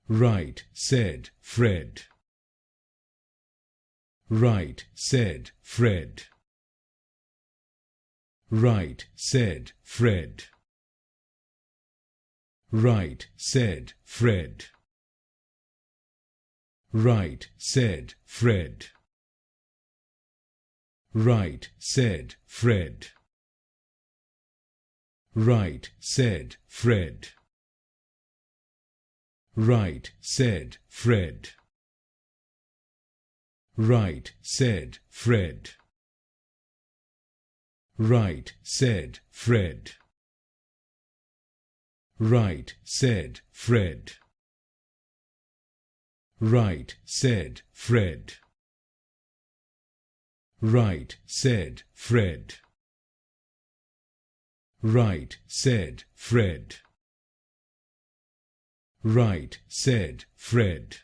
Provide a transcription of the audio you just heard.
Right, said Fred. Right, said Fred. Right, said Fred. Right, said Fred. Right, said Fred. Right, said Fred. Right, said Fred. Right, said Fred. Right, said Fred. Right, said Fred. Right, said Fred. Right, said Fred. Right, said Fred. Right, said Fred. Right, said Fred.